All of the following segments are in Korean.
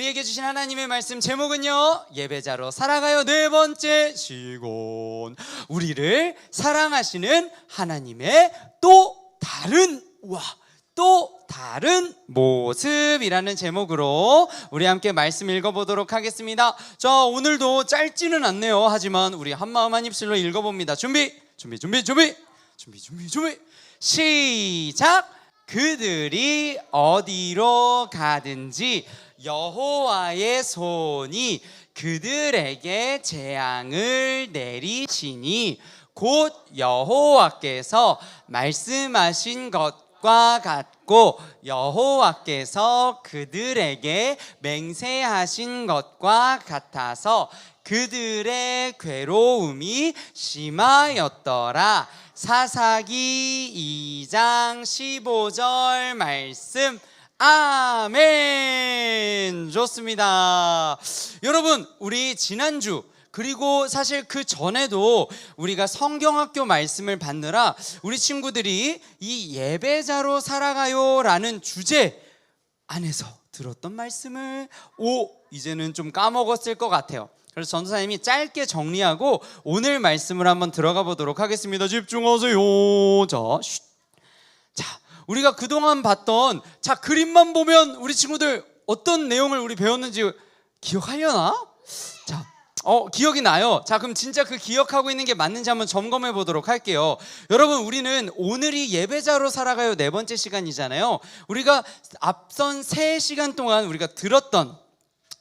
우리에게 주신 하나님의 말씀 제목은요, 예배자로 살아가요. 네 번째 시간, 우리를 사랑하시는 하나님의 또 다른 모습이라는 제목으로 우리 함께 말씀 읽어보도록 하겠습니다. 자, 오늘도 짧지는 않네요. 하지만 우리 한마음 한입술로 읽어봅니다. 준비 시작. 그들이 어디로 가든지 여호와의 손이 그들에게 재앙을 내리시니 곧 여호와께서 말씀하신 것과 같고 여호와께서 그들에게 맹세하신 것과 같아서 그들의 괴로움이 심하였더라. 사사기 2장 15절 말씀. 아멘. 좋습니다. 여러분, 우리 지난주 그리고 사실 그 전에도 우리가 성경학교 말씀을 받느라 우리 친구들이 이 예배자로 살아가요 라는 주제 안에서 들었던 말씀을 이제는 좀 까먹었을 것 같아요. 그래서 전도사님이 짧게 정리하고 오늘 말씀을 한번 들어가 보도록 하겠습니다. 집중하세요. 자, 우리가 그동안 봤던 그림만 보면 우리 친구들 어떤 내용을 우리 배웠는지 기억하려나? 자, 기억이 나요. 자, 그럼 진짜 그 기억하고 있는 게 맞는지 한번 점검해 보도록 할게요. 여러분, 우리는 오늘이 예배자로 살아가요 네 번째 시간이잖아요. 우리가 앞선 3시간 동안 우리가 들었던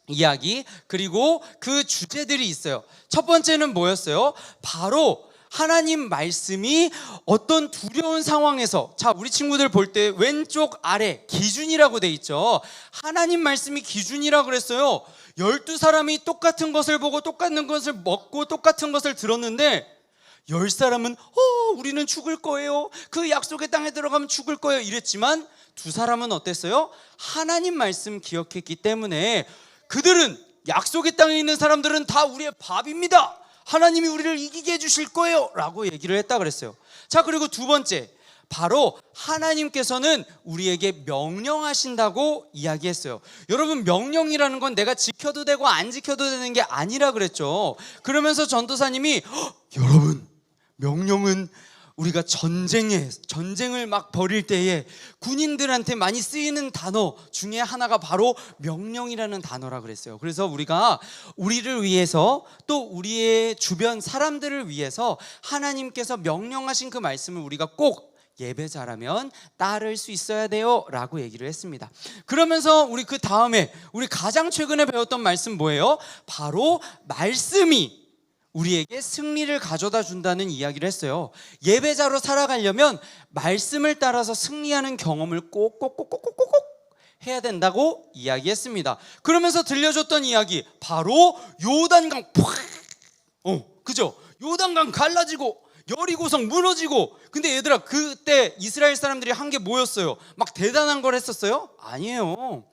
이야기 그리고 그 주제들이 있어요. 첫 번째는 뭐였어요? 바로 하나님 말씀이 어떤 두려운 상황에서, 자, 우리 친구들 볼 때 왼쪽 아래 기준이라고 돼 있죠. 하나님 말씀이 기준이라고 그랬어요. 12사람이 똑같은 것을 보고 똑같은 것을 먹고 똑같은 것을 들었는데 10사람은 우리는 죽을 거예요, 그 약속의 땅에 들어가면 죽을 거예요 이랬지만 2사람은 어땠어요? 하나님 말씀 기억했기 때문에 그들은, 약속의 땅에 있는 사람들은 다 우리의 밥입니다, 하나님이 우리를 이기게 해주실 거예요 라고 얘기를 했다 그랬어요. 자, 그리고 두 번째, 바로 하나님께서는 우리에게 명령하신다고 이야기했어요. 여러분, 명령이라는 건 내가 지켜도 되고 안 지켜도 되는 게 아니라 그랬죠. 그러면서 전도사님이 여러분, 명령은 우리가 전쟁을 막 벌일 때에 군인들한테 많이 쓰이는 단어 중에 하나가 바로 명령이라는 단어라 그랬어요. 그래서 우리가 우리를 위해서 또 우리의 주변 사람들을 위해서 하나님께서 명령하신 그 말씀을 우리가 꼭 예배자라면 따를 수 있어야 돼요 라고 얘기를 했습니다. 그러면서 우리 그 다음에 우리 가장 최근에 배웠던 말씀 뭐예요? 바로 말씀이 우리에게 승리를 가져다 준다는 이야기를 했어요. 예배자로 살아가려면 말씀을 따라서 승리하는 경험을 꼭 해야 된다고 이야기했습니다. 그러면서 들려줬던 이야기, 바로 요단강 그죠? 요단강 갈라지고 여리고성 무너지고. 근데 얘들아, 그때 이스라엘 사람들이 한 게 뭐였어요? 막 대단한 걸 했었어요? 아니에요.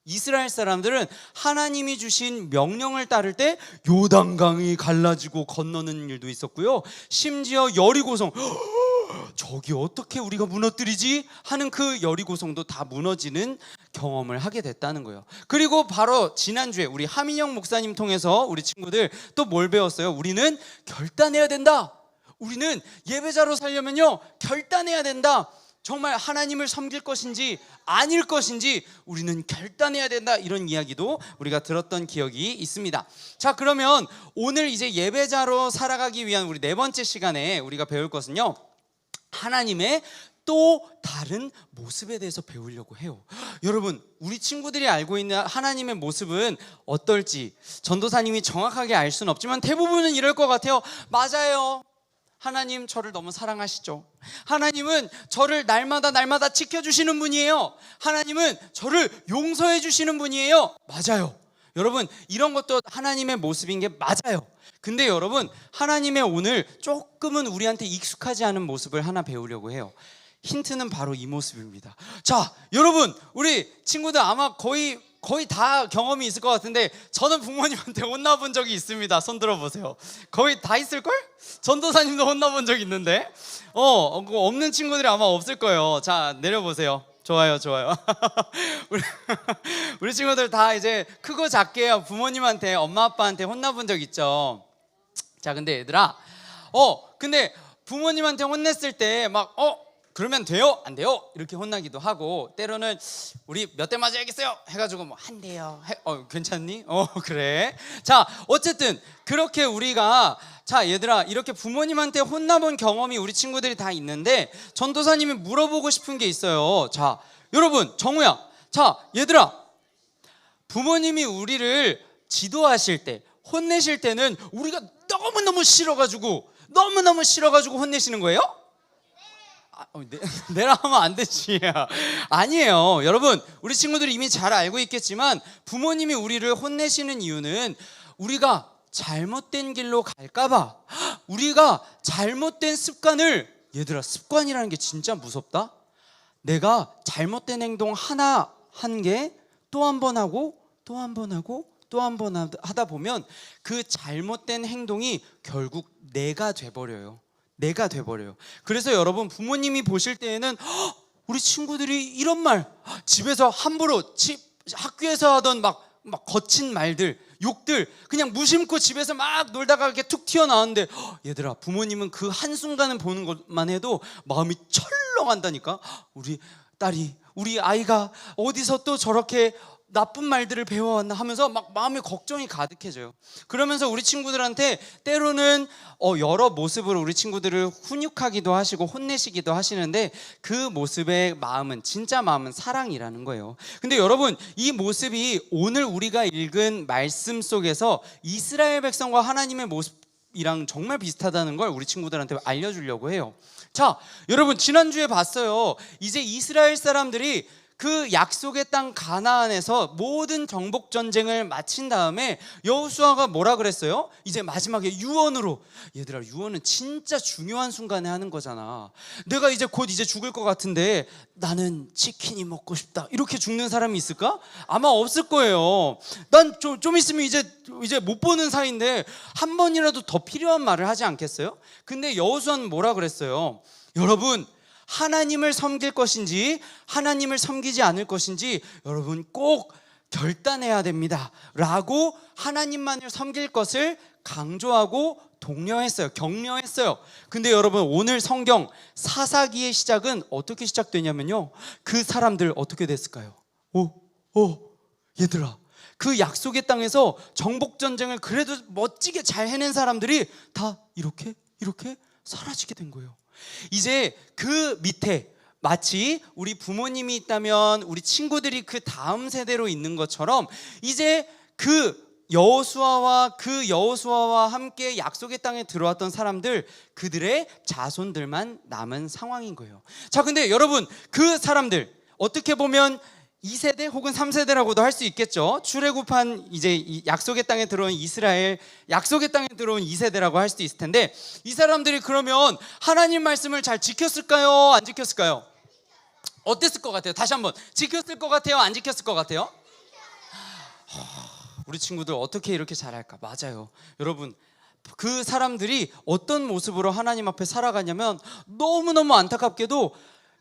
이스라엘 사람들은 하나님이 주신 명령을 따를 때 요단강이 갈라지고 건너는 일도 있었고요, 심지어 여리고성, 저기 어떻게 우리가 무너뜨리지 하는 그 여리고성도 다 무너지는 경험을 하게 됐다는 거예요. 그리고 바로 지난주에 우리 하민영 목사님 통해서 우리 친구들 또 뭘 배웠어요? 우리는 결단해야 된다. 우리는 예배자로 살려면요, 결단해야 된다. 정말 하나님을 섬길 것인지 아닐 것인지 우리는 결단해야 된다, 이런 이야기도 우리가 들었던 기억이 있습니다. 자, 그러면 오늘 이제 예배자로 살아가기 위한 우리 네 번째 시간에 우리가 배울 것은요, 하나님의 또 다른 모습에 대해서 배우려고 해요. 여러분, 우리 친구들이 알고 있는 하나님의 모습은 어떨지 전도사님이 정확하게 알 수는 없지만 대부분은 이럴 것 같아요. 맞아요, 하나님 저를 너무 사랑하시죠. 하나님은 저를 날마다 지켜주시는 분이에요. 하나님은 저를 용서해 주시는 분이에요. 맞아요. 여러분, 이런 것도 하나님의 모습인 게 맞아요. 근데 여러분, 하나님의 오늘 조금은 우리한테 익숙하지 않은 모습을 하나 배우려고 해요. 힌트는 바로 이 모습입니다. 자, 여러분, 우리 친구들 아마 거의 다 경험이 있을 것 같은데, 저는 부모님한테 혼나본 적이 있습니다. 손 들어보세요. 거의 다 있을걸? 전도사님도 혼나본 적 있는데 없는 친구들이 아마 없을 거예요. 자, 내려보세요. 좋아요. 우리, 우리 친구들 다 이제 크고 작게 부모님한테, 엄마 아빠한테 혼나본 적 있죠. 자, 근데 얘들아, 근데 부모님한테 혼냈을 때 막 그러면 돼요? 안 돼요? 이렇게 혼나기도 하고, 때로는 우리 몇 대 맞아야겠어요? 해가지고 뭐 한 대요. 괜찮니? 그래. 자, 어쨌든 그렇게 우리가, 자 얘들아, 이렇게 부모님한테 혼나본 경험이 우리 친구들이 다 있는데, 전도사님이 물어보고 싶은 게 있어요. 자, 여러분, 정우야, 자 얘들아, 부모님이 우리를 지도하실 때, 혼내실 때는 우리가 너무너무 싫어가지고 혼내시는 거예요? 내라 하면 안 되지. 아니에요. 여러분, 우리 친구들이 이미 잘 알고 있겠지만, 부모님이 우리를 혼내시는 이유는 우리가 잘못된 길로 갈까봐, 우리가 잘못된 습관을, 얘들아, 습관이라는 게 진짜 무섭다. 내가 잘못된 행동 하나 한 게 또 한 번 하고 또 한 번 하고 또 한 번 하다 보면 그 잘못된 행동이 결국 내가 돼버려요. 그래서 여러분, 부모님이 보실 때에는 우리 친구들이 이런 말, 집에서 함부로, 학교에서 하던 막 거친 말들, 욕들 그냥 무심코 집에서 막 놀다가 이렇게 툭 튀어나왔는데, 얘들아, 부모님은 그 한순간을 보는 것만 해도 마음이 철렁한다니까. 우리 딸이, 우리 아이가 어디서 또 저렇게 나쁜 말들을 배워왔나 하면서 막 마음에 걱정이 가득해져요. 그러면서 우리 친구들한테 때로는 여러 모습으로 우리 친구들을 훈육하기도 하시고 혼내시기도 하시는데, 그 모습의 마음은, 진짜 마음은 사랑이라는 거예요. 근데 여러분, 이 모습이 오늘 우리가 읽은 말씀 속에서 이스라엘 백성과 하나님의 모습이랑 정말 비슷하다는 걸 우리 친구들한테 알려주려고 해요. 자, 여러분, 지난주에 봤어요. 이제 이스라엘 사람들이 그 약속의 땅 가나안에서 모든 정복 전쟁을 마친 다음에 여호수아가 뭐라 그랬어요? 이제 마지막에 유언으로, 얘들아, 유언은 진짜 중요한 순간에 하는 거잖아. 내가 이제 곧 죽을 것 같은데 나는 치킨이 먹고 싶다, 이렇게 죽는 사람이 있을까? 아마 없을 거예요. 난 좀 있으면 이제 못 보는 사이인데 한 번이라도 더 필요한 말을 하지 않겠어요? 근데 여호수아는 뭐라 그랬어요? 여러분, 하나님을 섬길 것인지 하나님을 섬기지 않을 것인지 여러분 꼭 결단해야 됩니다 라고 하나님만을 섬길 것을 강조하고 독려했어요. 격려했어요. 근데 여러분, 오늘 성경 사사기의 시작은 어떻게 시작되냐면요, 그 사람들 어떻게 됐을까요? 얘들아, 그 약속의 땅에서 정복전쟁을 그래도 멋지게 잘 해낸 사람들이 다 이렇게 사라지게 된 거예요. 이제 그 밑에 마치 우리 부모님이 있다면 우리 친구들이 그 다음 세대로 있는 것처럼, 이제 그 여호수아와 함께 약속의 땅에 들어왔던 사람들, 그들의 자손들만 남은 상황인 거예요. 자, 근데 여러분, 그 사람들 어떻게 보면 2세대 혹은 3세대라고도 할 수 있겠죠. 출애굽한 이제 이 약속의 땅에 들어온 이스라엘, 약속의 땅에 들어온 2세대라고 할 수도 있을 텐데, 이 사람들이 그러면 하나님 말씀을 잘 지켰을까요? 안 지켰을까요? 어땠을 것 같아요? 다시 한번, 지켰을 것 같아요? 안 지켰을 것 같아요? 우리 친구들 어떻게 이렇게 잘할까? 맞아요. 여러분, 그 사람들이 어떤 모습으로 하나님 앞에 살아가냐면, 너무너무 안타깝게도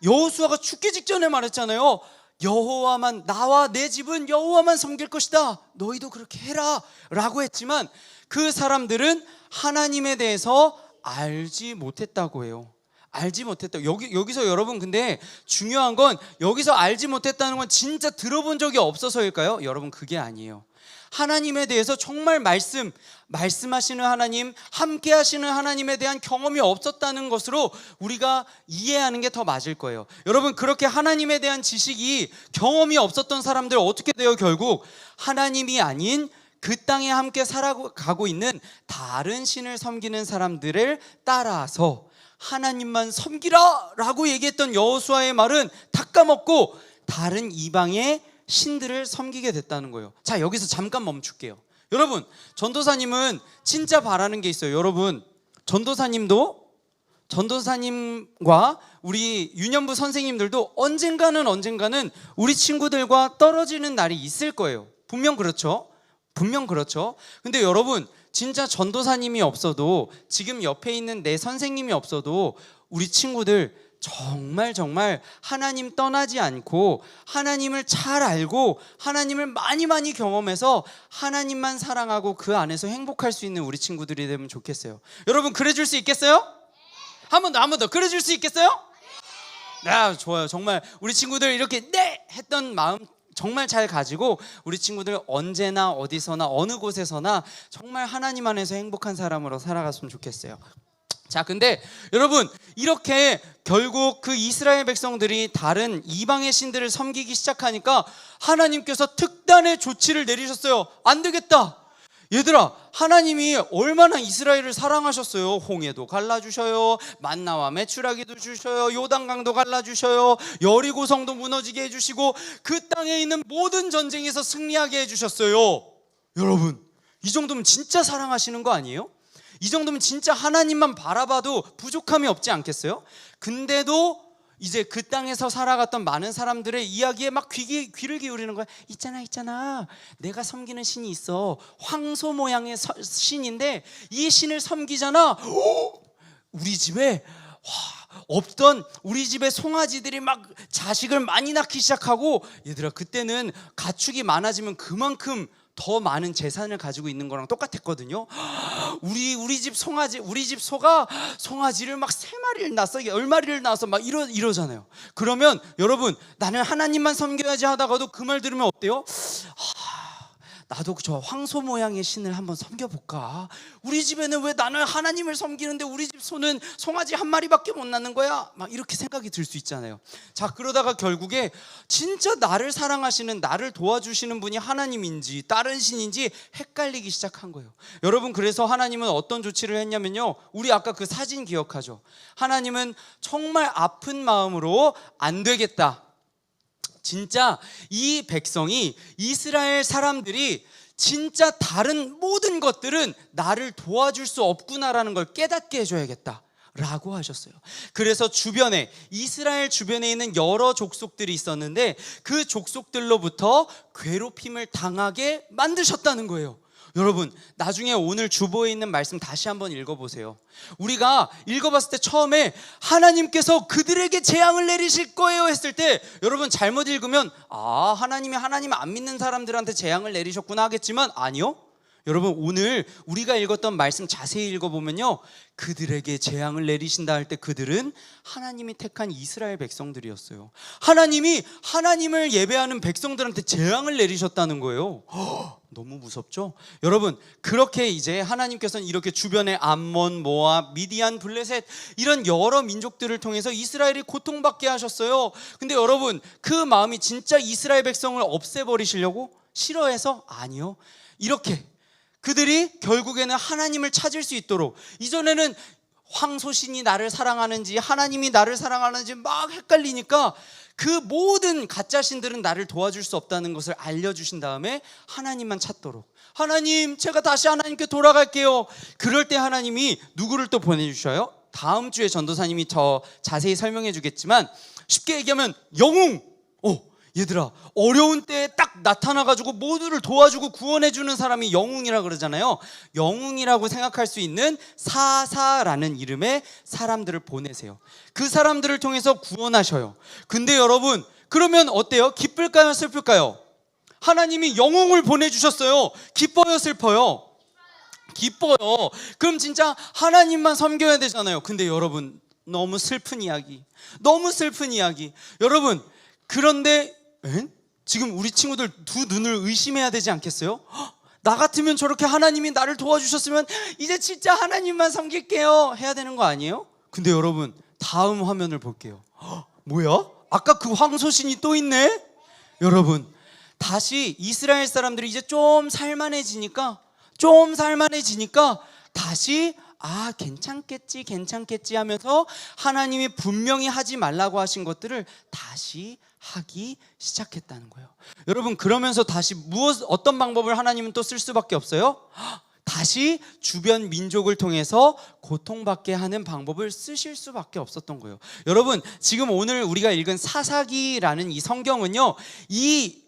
여호수아가 죽기 직전에 말했잖아요. 여호와만, 나와 내 집은 여호와만 섬길 것이다, 너희도 그렇게 해라 라고 했지만, 그 사람들은 하나님에 대해서 알지 못했다고 해요. 알지 못했다고. 여기서 여러분, 근데 중요한 건, 여기서 알지 못했다는 건 진짜 들어본 적이 없어서일까요? 여러분, 그게 아니에요. 하나님에 대해서 정말 말씀하시는 하나님, 함께 하시는 하나님에 대한 경험이 없었다는 것으로 우리가 이해하는 게 더 맞을 거예요. 여러분, 그렇게 하나님에 대한 지식이, 경험이 없었던 사람들 어떻게 돼요? 결국 하나님이 아닌 그 땅에 함께 살아가고 있는 다른 신을 섬기는 사람들을 따라서 하나님만 섬기라 라고 얘기했던 여호수아의 말은 다 까먹고 다른 이방의 신들을 섬기게 됐다는 거예요. 자, 여기서 잠깐 멈출게요. 여러분, 전도사님은 진짜 바라는 게 있어요. 여러분, 전도사님과 우리 유년부 선생님들도 언젠가는 우리 친구들과 떨어지는 날이 있을 거예요. 분명 그렇죠. 근데 여러분, 진짜 전도사님이 없어도, 지금 옆에 있는 내 선생님이 없어도 우리 친구들 정말 하나님 떠나지 않고 하나님을 잘 알고 하나님을 많이 경험해서 하나님만 사랑하고 그 안에서 행복할 수 있는 우리 친구들이 되면 좋겠어요. 여러분 그래줄 수 있겠어요? 한 번 더 그래줄 수 있겠어요? 네, 좋아요. 정말 우리 친구들 이렇게 네 했던 마음 정말 잘 가지고 우리 친구들 언제나 어디서나 어느 곳에서나 정말 하나님 안에서 행복한 사람으로 살아갔으면 좋겠어요. 자, 근데 여러분 이렇게 결국 그 이스라엘 백성들이 다른 이방의 신들을 섬기기 시작하니까 하나님께서 특단의 조치를 내리셨어요. 안 되겠다. 얘들아, 하나님이 얼마나 이스라엘을 사랑하셨어요. 홍해도 갈라주셔요, 만나와 메추라기도 주셔요, 요단강도 갈라주셔요, 여리고성도 무너지게 해주시고 그 땅에 있는 모든 전쟁에서 승리하게 해주셨어요. 여러분, 이 정도면 진짜 사랑하시는 거 아니에요? 이 정도면 진짜 하나님만 바라봐도 부족함이 없지 않겠어요? 근데도 이제 그 땅에서 살아갔던 많은 사람들의 이야기에 막 귀를 기울이는 거야. 있잖아, 내가 섬기는 신이 있어. 황소 모양의 신인데 이 신을 섬기잖아. 우리 집에 없던 우리 집에 송아지들이 막 자식을 많이 낳기 시작하고, 얘들아 그때는 가축이 많아지면 그만큼 더 많은 재산을 가지고 있는 거랑 똑같았거든요. 우리 집 송아지, 우리 집 소가 송아지를 막 3마리를 낳았어, 10마리를 낳았어, 막 이러잖아요. 그러면 여러분, 나는 하나님만 섬겨야지 하다가도 그 말 들으면 어때요? 나도 저 황소 모양의 신을 한번 섬겨볼까? 우리 집에는 왜 나는 하나님을 섬기는데 우리 집 소는 송아지 1마리밖에 못 낳는 거야? 막 이렇게 생각이 들 수 있잖아요. 자, 그러다가 결국에 진짜 나를 사랑하시는, 나를 도와주시는 분이 하나님인지 다른 신인지 헷갈리기 시작한 거예요. 여러분, 그래서 하나님은 어떤 조치를 했냐면요, 우리 아까 그 사진 기억하죠? 하나님은 정말 아픈 마음으로 안 되겠다, 진짜 이 백성이, 이스라엘 사람들이 진짜 다른 모든 것들은 나를 도와줄 수 없구나라는 걸 깨닫게 해줘야겠다 라고 하셨어요. 그래서 주변에, 이스라엘 주변에 있는 여러 족속들이 있었는데 그 족속들로부터 괴롭힘을 당하게 만드셨다는 거예요. 여러분, 나중에 오늘 주보에 있는 말씀 다시 한번 읽어보세요. 우리가 읽어봤을 때 처음에 하나님께서 그들에게 재앙을 내리실 거예요 했을 때, 여러분 잘못 읽으면 하나님이 하나님 안 믿는 사람들한테 재앙을 내리셨구나 하겠지만, 아니요. 여러분, 오늘 우리가 읽었던 말씀 자세히 읽어보면요, 그들에게 재앙을 내리신다 할 때 그들은 하나님이 택한 이스라엘 백성들이었어요. 하나님이 하나님을 예배하는 백성들한테 재앙을 내리셨다는 거예요. 너무 무섭죠? 여러분, 그렇게 이제 하나님께서는 이렇게 주변에 암몬, 모압, 미디안, 블레셋 이런 여러 민족들을 통해서 이스라엘이 고통받게 하셨어요. 근데 여러분, 그 마음이 진짜 이스라엘 백성을 없애버리시려고 싫어해서? 아니요. 이렇게 그들이 결국에는 하나님을 찾을 수 있도록, 이전에는 황소신이 나를 사랑하는지 하나님이 나를 사랑하는지 막 헷갈리니까 그 모든 가짜 신들은 나를 도와줄 수 없다는 것을 알려주신 다음에 하나님만 찾도록, 하나님 제가 다시 하나님께 돌아갈게요. 그럴 때 하나님이 누구를 또 보내주셔요? 다음 주에 전도사님이 더 자세히 설명해 주겠지만, 쉽게 얘기하면 영웅. 얘들아, 어려운 때에 딱 나타나가지고 모두를 도와주고 구원해주는 사람이 영웅이라 그러잖아요. 영웅이라고 생각할 수 있는 사사라는 이름의 사람들을 보내세요. 그 사람들을 통해서 구원하셔요. 근데 여러분, 그러면 어때요? 기쁠까요? 슬플까요? 하나님이 영웅을 보내주셨어요. 기뻐요? 슬퍼요? 기뻐요. 그럼 진짜 하나님만 섬겨야 되잖아요. 근데 여러분, 너무 슬픈 이야기, 여러분, 그런데 지금 우리 친구들 두 눈을 의심해야 되지 않겠어요? 나 같으면 저렇게 하나님이 나를 도와주셨으면 이제 진짜 하나님만 섬길게요 해야 되는 거 아니에요? 근데 여러분, 다음 화면을 볼게요. 뭐야? 아까 그 황소신이 또 있네? 여러분, 다시 이스라엘 사람들이 이제 좀 살만해지니까 다시 괜찮겠지 하면서 하나님이 분명히 하지 말라고 하신 것들을 다시 하기 시작했다는 거예요. 여러분, 그러면서 다시 어떤 방법을 하나님은 또 쓸 수밖에 없어요? 다시 주변 민족을 통해서 고통받게 하는 방법을 쓰실 수밖에 없었던 거예요. 여러분, 지금 오늘 우리가 읽은 사사기라는 이 성경은요, 이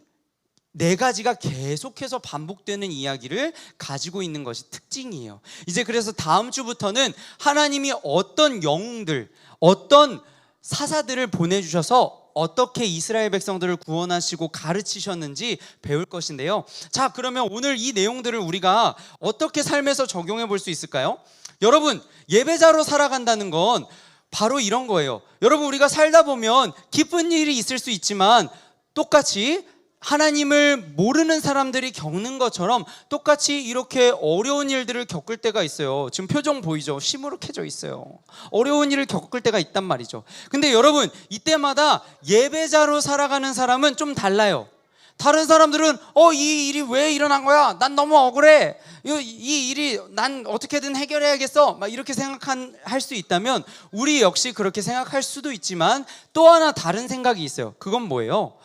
4가지가 계속해서 반복되는 이야기를 가지고 있는 것이 특징이에요. 이제 그래서 다음 주부터는 하나님이 어떤 영웅들, 어떤 사사들을 보내주셔서 어떻게 이스라엘 백성들을 구원하시고 가르치셨는지 배울 것인데요. 자, 그러면 오늘 이 내용들을 우리가 어떻게 삶에서 적용해 볼 수 있을까요? 여러분, 예배자로 살아간다는 건 바로 이런 거예요. 여러분, 우리가 살다 보면 기쁜 일이 있을 수 있지만 똑같이 하나님을 모르는 사람들이 겪는 것처럼 똑같이 이렇게 어려운 일들을 겪을 때가 있어요. 지금 표정 보이죠? 시무룩해져 있어요. 어려운 일을 겪을 때가 있단 말이죠. 근데 여러분, 이때마다 예배자로 살아가는 사람은 좀 달라요. 다른 사람들은 이 일이 왜 일어난 거야? 난 너무 억울해. 이 일이 난 어떻게든 해결해야겠어. 막 이렇게 생각할 수 있다면 우리 역시 그렇게 생각할 수도 있지만 또 하나 다른 생각이 있어요. 그건 뭐예요?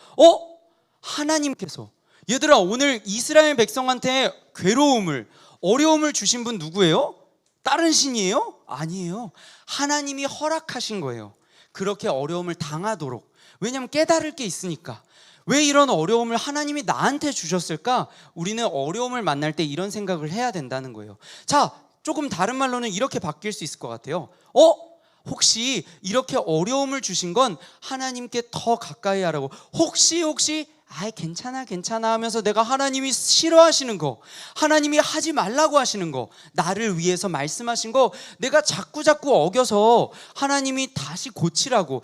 하나님께서, 얘들아, 오늘 이스라엘 백성한테 괴로움을, 어려움을 주신 분 누구예요? 다른 신이에요? 아니에요. 하나님이 허락하신 거예요. 그렇게 어려움을 당하도록. 왜냐하면 깨달을 게 있으니까. 왜 이런 어려움을 하나님이 나한테 주셨을까? 우리는 어려움을 만날 때 이런 생각을 해야 된다는 거예요. 자, 조금 다른 말로는 이렇게 바뀔 수 있을 것 같아요. 혹시 이렇게 어려움을 주신 건 하나님께 더 가까이 하라고, 혹시 괜찮아 하면서 내가 하나님이 싫어하시는 거, 하나님이 하지 말라고 하시는 거, 나를 위해서 말씀하신 거 내가 자꾸 어겨서 하나님이 다시 고치라고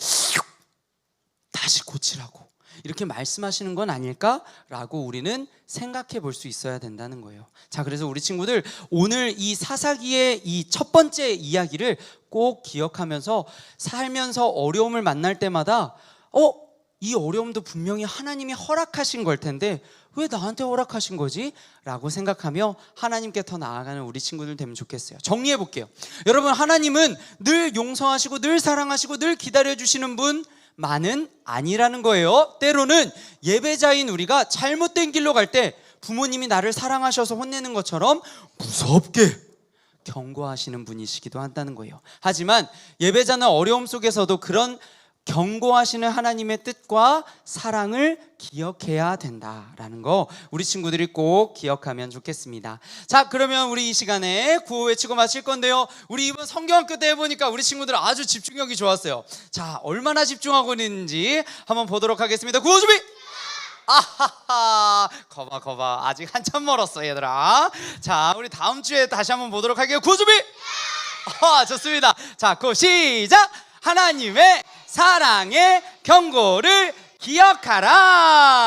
이렇게 말씀하시는 건 아닐까라고 우리는 생각해 볼 수 있어야 된다는 거예요. 자, 그래서 우리 친구들, 오늘 이 사사기의 이 첫 번째 이야기를 꼭 기억하면서 살면서 어려움을 만날 때마다 이 어려움도 분명히 하나님이 허락하신 걸 텐데 왜 나한테 허락하신 거지? 라고 생각하며 하나님께 더 나아가는 우리 친구들 되면 좋겠어요. 정리해 볼게요. 여러분, 하나님은 늘 용서하시고 늘 사랑하시고 늘 기다려주시는 분만은 아니라는 거예요. 때로는 예배자인 우리가 잘못된 길로 갈 때 부모님이 나를 사랑하셔서 혼내는 것처럼 무섭게 경고하시는 분이시기도 한다는 거예요. 하지만 예배자는 어려움 속에서도 그런 경고하시는 하나님의 뜻과 사랑을 기억해야 된다라는 거 우리 친구들이 꼭 기억하면 좋겠습니다. 자, 그러면 우리 이 시간에 구호 외치고 마칠 건데요. 우리 이번 성경학교 때 해보니까 우리 친구들 아주 집중력이 좋았어요. 자, 얼마나 집중하고 있는지 한번 보도록 하겠습니다. 구호 준비! 아하하, 거봐 아직 한참 멀었어, 얘들아. 자, 우리 다음 주에 다시 한번 보도록 할게요. 구호 준비! 좋습니다. 자, 구호 시작! 하나님의 사랑의 경고를 기억하라.